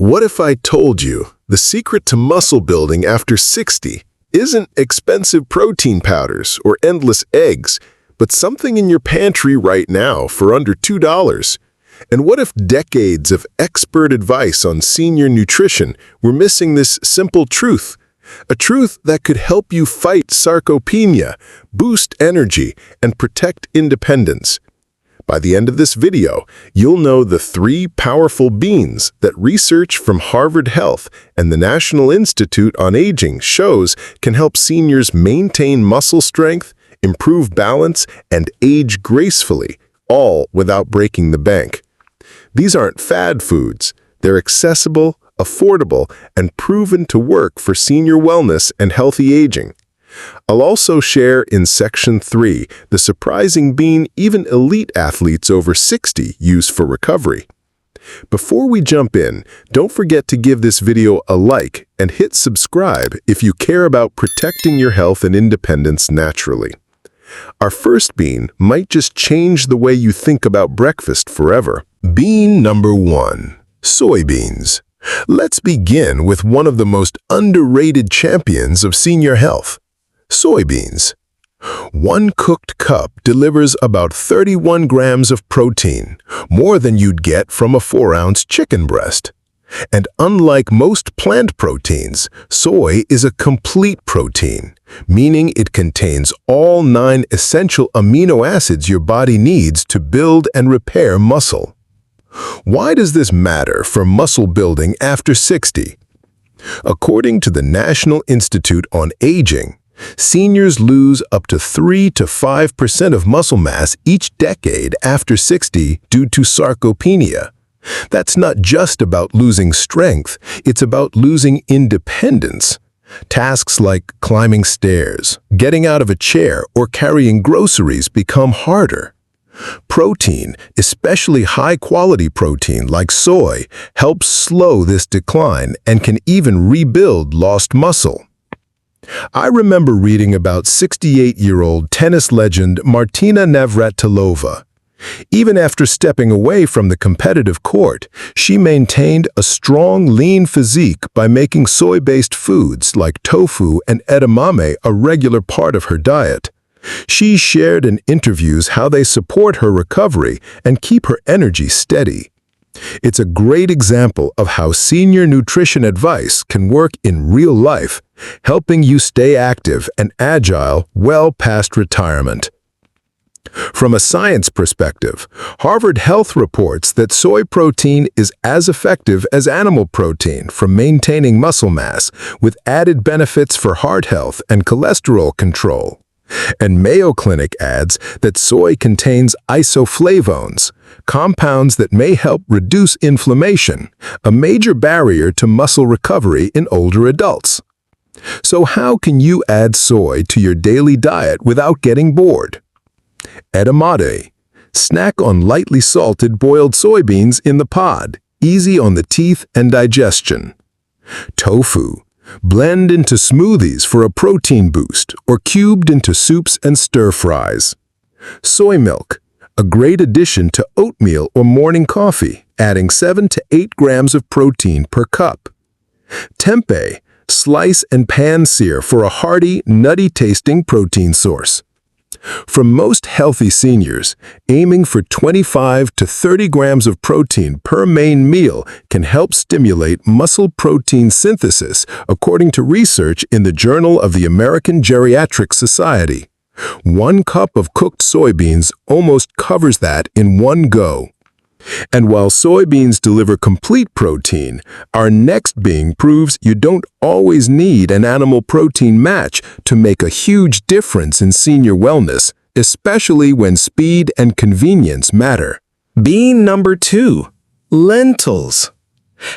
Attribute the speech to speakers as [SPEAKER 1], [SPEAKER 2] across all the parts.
[SPEAKER 1] What if I told you the secret to muscle building after 60 isn't expensive protein powders or endless eggs, but something in your pantry right now for under $2? And what if decades of expert advice on senior nutrition were missing this simple truth? A truth that could help you fight sarcopenia, boost energy, and protect independence. By the end of this video, you'll know the 3 powerful beans that research from Harvard Health and the National Institute on Aging shows can help seniors maintain muscle strength, improve balance, and age gracefully, all without breaking the bank. These aren't fad foods. They're accessible, affordable, and proven to work for senior wellness and healthy aging. I'll also share in Section 3 the surprising bean even elite athletes over 60 use for recovery. Before we jump in, don't forget to give this video a like and hit subscribe if you care about protecting your health and independence naturally. Our first bean might just change the way you think about breakfast forever. Bean number 1. Soybeans. Let's begin with one of the most underrated champions of senior health. Soybeans. 1 cooked cup delivers about 31 grams of protein, more than you'd get from a 4-ounce chicken breast. And unlike most plant proteins, soy is a complete protein, meaning it contains all 9 essential amino acids your body needs to build and repair muscle. Why does this matter for muscle building after 60? According to the National Institute on Aging, seniors lose up to 3 to 5% of muscle mass each decade after 60 due to sarcopenia. That's not just about losing strength, it's about losing independence. Tasks like climbing stairs, getting out of a chair, or carrying groceries become harder. Protein, especially high-quality protein like soy, helps slow this decline and can even rebuild lost muscle. I remember reading about 68-year-old tennis legend Martina Navratilova. Even after stepping away from the competitive court, she maintained a strong, lean physique by making soy-based foods like tofu and edamame a regular part of her diet. She shared in interviews how they support her recovery and keep her energy steady. It's a great example of how senior nutrition advice can work in real life, helping you stay active and agile well past retirement. From a science perspective, Harvard Health reports that soy protein is as effective as animal protein for maintaining muscle mass, with added benefits for heart health and cholesterol control. And Mayo Clinic adds that soy contains isoflavones, compounds that may help reduce inflammation, a major barrier to muscle recovery in older adults. So how can you add soy to your daily diet without getting bored? Edamame. Snack on lightly salted boiled soybeans in the pod, easy on the teeth and digestion. Tofu. Blend into smoothies for a protein boost or cubed into soups and stir-fries. Soy milk, a great addition to oatmeal or morning coffee, adding 7 to 8 grams of protein per cup. Tempeh, slice and pan-sear for a hearty, nutty-tasting protein source. For most healthy seniors, aiming for 25 to 30 grams of protein per main meal can help stimulate muscle protein synthesis, according to research in the Journal of the American Geriatric Society. 1 cup of cooked soybeans almost covers that in one go. And while soybeans deliver complete protein, our next bean proves you don't always need an animal protein match to make a huge difference in senior wellness, especially when speed and convenience matter.
[SPEAKER 2] Bean number 2. Lentils.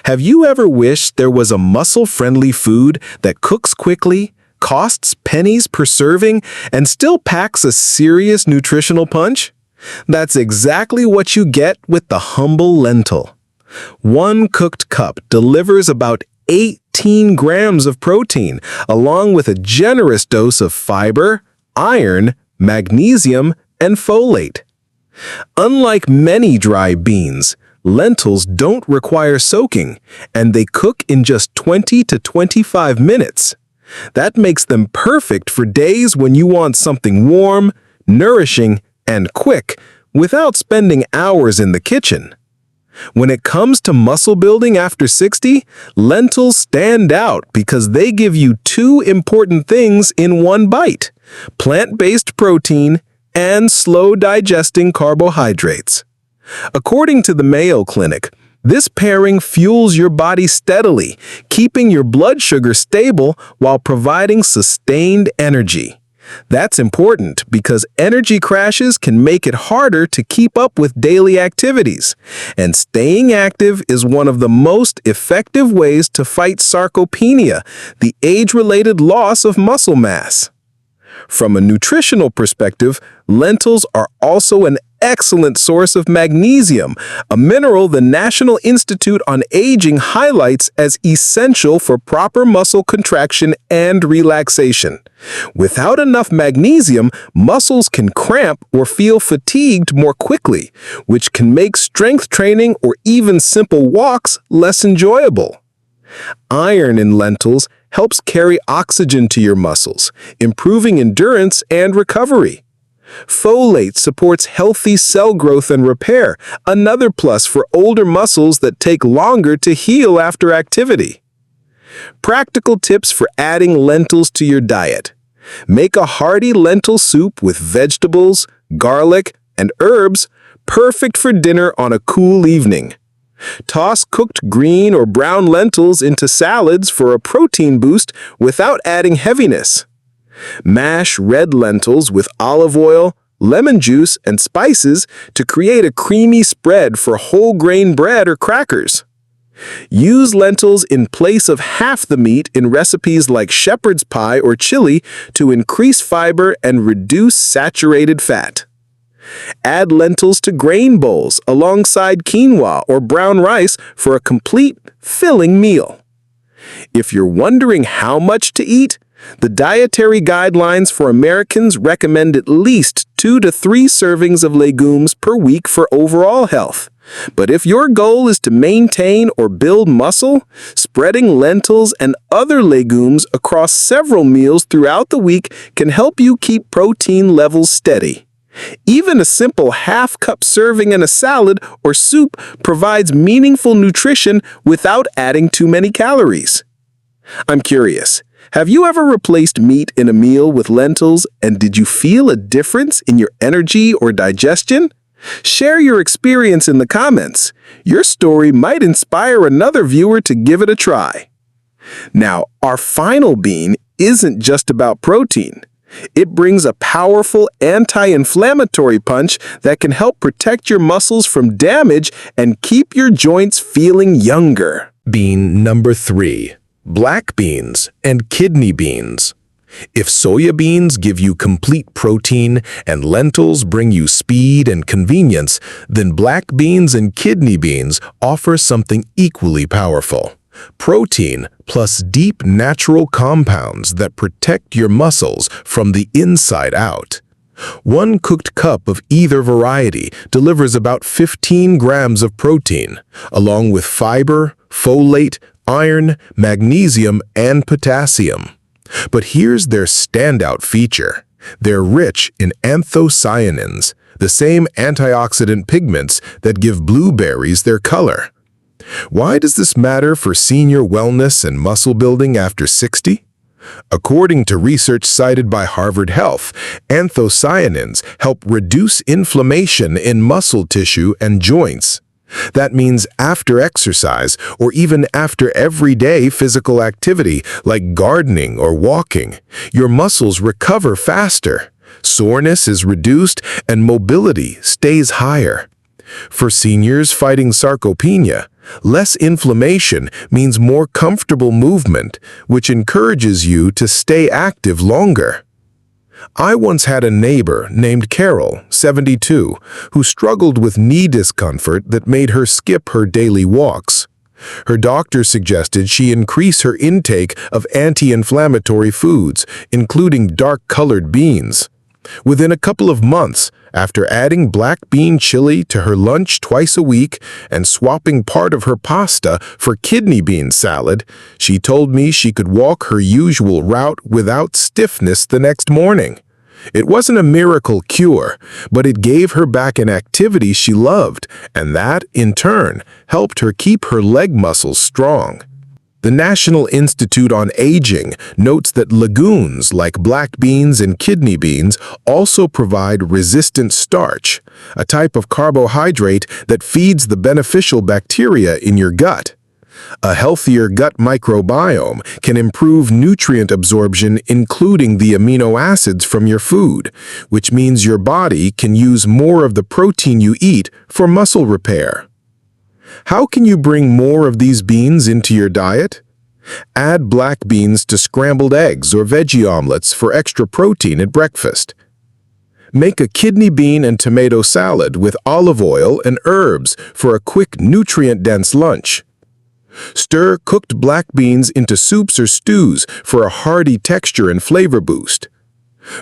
[SPEAKER 2] Have you ever wished there was a muscle-friendly food that cooks quickly, costs pennies per serving, and still packs a serious nutritional punch? That's exactly what you get with the humble lentil. 1 cooked cup delivers about 18 grams of protein, along with a generous dose of fiber, iron, magnesium, and folate. Unlike many dry beans, Lentils don't require soaking, and they cook in just 20 to 25 minutes. That makes them perfect for days when you want something warm, nourishing, and quick, without spending hours in the kitchen. When it comes to muscle building after 60, lentils stand out because they give you two important things in one bite: plant-based protein and slow-digesting carbohydrates. According to the Mayo Clinic, this pairing fuels your body steadily, keeping your blood sugar stable while providing sustained energy. That's important because energy crashes can make it harder to keep up with daily activities, and staying active is one of the most effective ways to fight sarcopenia, the age-related loss of muscle mass. From a nutritional perspective, lentils are also an excellent source of magnesium, a mineral the National Institute on Aging highlights as essential for proper muscle contraction and relaxation. Without enough magnesium, muscles can cramp or feel fatigued more quickly, which can make strength training or even simple walks less enjoyable. Iron in lentils helps carry oxygen to your muscles, improving endurance and recovery. Folate supports healthy cell growth and repair, another plus for older muscles that take longer to heal after activity. Practical tips for adding lentils to your diet. Make a hearty lentil soup with vegetables, garlic, and herbs, perfect for dinner on a cool evening. Toss cooked green or brown lentils into salads for a protein boost without adding heaviness. Mash red lentils with olive oil, lemon juice, and spices to create a creamy spread for whole grain bread or crackers. Use lentils in place of half the meat in recipes like shepherd's pie or chili to increase fiber and reduce saturated fat. Add lentils to grain bowls alongside quinoa or brown rice for a complete, filling meal. If you're wondering how much to eat, the Dietary Guidelines for Americans recommend at least 2 to 3 servings of legumes per week for overall health. But if your goal is to maintain or build muscle, spreading lentils and other legumes across several meals throughout the week can help you keep protein levels steady. Even a simple half-cup serving in a salad or soup provides meaningful nutrition without adding too many calories. I'm curious, have you ever replaced meat in a meal with lentils, and did you feel a difference in your energy or digestion? Share your experience in the comments. Your story might inspire another viewer to give it a try. Now, our final bean isn't just about protein. It brings a powerful anti-inflammatory punch that can help protect your muscles from damage and keep your joints feeling younger.
[SPEAKER 1] Bean number 3. Black beans and kidney beans. If soybeans give you complete protein and lentils bring you speed and convenience, then black beans and kidney beans offer something equally powerful: protein plus deep natural compounds that protect your muscles from the inside out. One cooked cup of either variety delivers about 15 grams of protein, along with fiber, folate, iron, magnesium, and potassium. But here's their standout feature. They're rich in anthocyanins, the same antioxidant pigments that give blueberries their color. Why does this matter for senior wellness and muscle building after 60? According to research cited by Harvard Health, anthocyanins help reduce inflammation in muscle tissue and joints. That means after exercise or even after everyday physical activity like gardening or walking, your muscles recover faster, soreness is reduced, and mobility stays higher. For seniors fighting sarcopenia, less inflammation means more comfortable movement, which encourages you to stay active longer. I once had a neighbor named Carol, 72, who struggled with knee discomfort that made her skip her daily walks. Her doctor suggested she increase her intake of anti-inflammatory foods, including dark-colored beans.
[SPEAKER 2] Within a couple of months, after adding black bean chili to her lunch twice a week and swapping part of her pasta for kidney bean salad, she told me she could walk her usual route without stiffness the next morning. It wasn't a miracle cure, but it gave her back an activity she loved, and that, in turn, helped her keep her leg muscles strong. The National Institute on Aging notes that legumes like black beans and kidney beans also provide resistant starch, a type of carbohydrate that feeds the beneficial bacteria in your gut. A healthier gut microbiome can improve nutrient absorption, including the amino acids from your food, which means your body can use more of the protein you eat for muscle repair. How can you bring more of these beans into your diet? Add black beans to scrambled eggs or veggie omelets for extra protein at breakfast. Make a kidney bean and tomato salad with olive oil and herbs for a quick nutrient-dense lunch. Stir cooked black beans into soups or stews for a hearty texture and flavor boost.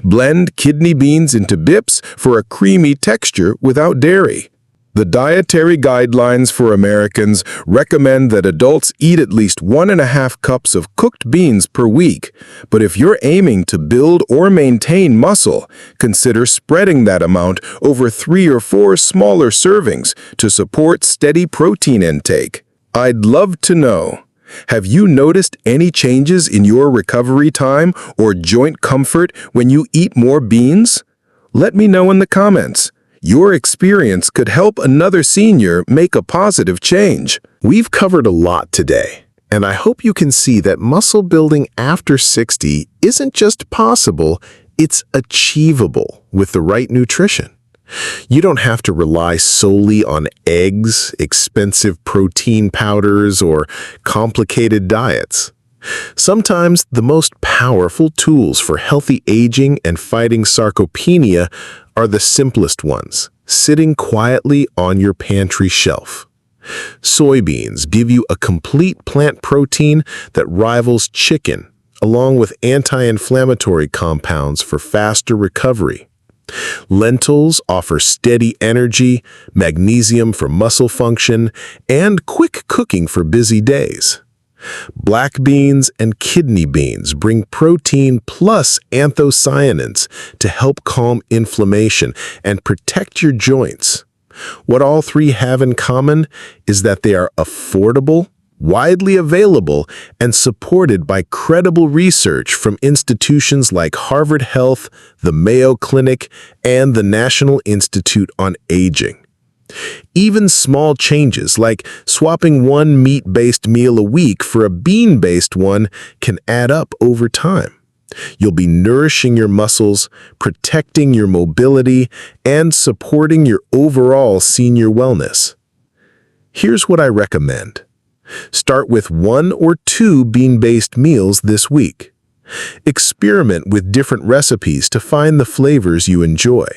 [SPEAKER 2] Blend kidney beans into dips for a creamy texture without dairy. The dietary guidelines for Americans recommend that adults eat at least 1.5 cups of cooked beans per week, but if you're aiming to build or maintain muscle, consider spreading that amount over 3 or 4 smaller servings to support steady protein intake. I'd love to know, have you noticed any changes in your recovery time or joint comfort when you eat more beans? Let me know in the comments. Your experience could help another senior make a positive change.
[SPEAKER 1] We've covered a lot today, and I hope you can see that muscle building after 60 isn't just possible, it's achievable with the right nutrition. You don't have to rely solely on eggs, expensive protein powders, or complicated diets. Sometimes the most powerful tools for healthy aging and fighting sarcopenia are the simplest ones, sitting quietly on your pantry shelf. Soybeans give you a complete plant protein that rivals chicken, along with anti-inflammatory compounds for faster recovery. Lentils offer steady energy, magnesium for muscle function, and quick cooking for busy days. Black beans and kidney beans bring protein plus anthocyanins to help calm inflammation and protect your joints. What all three have in common is that they are affordable, widely available, and supported by credible research from institutions like Harvard Health, the Mayo Clinic, and the National Institute on Aging. Even small changes like swapping one meat-based meal a week for a bean-based one can add up over time. You'll be nourishing your muscles, protecting your mobility, and supporting your overall senior wellness. Here's what I recommend. Start with 1 or 2 bean-based meals this week. Experiment with different recipes to find the flavors you enjoy.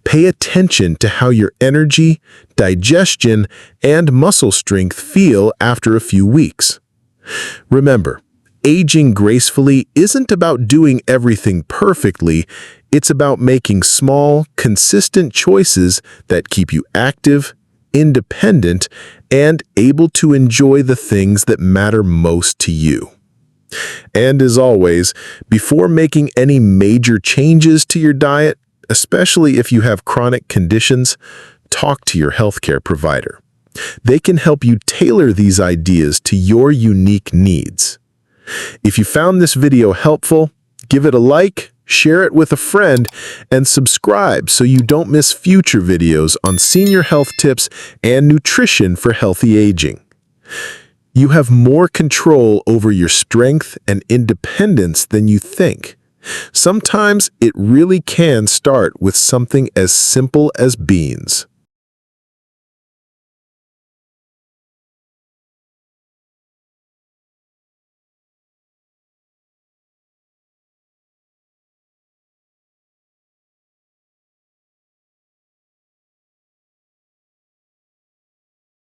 [SPEAKER 1] Pay attention to how your energy, digestion, and muscle strength feel after a few weeks. Remember, aging gracefully isn't about doing everything perfectly, it's about making small, consistent choices that keep you active, independent, and able to enjoy the things that matter most to you. And as always, before making any major changes to your diet, especially if you have chronic conditions, talk to your healthcare provider. They can help you tailor these ideas to your unique needs. If you found this video helpful, give it a like, share it with a friend, and subscribe so you don't miss future videos on senior health tips and nutrition for healthy aging. You have more control over your strength and independence than you think. Sometimes it really can start with something as simple as beans.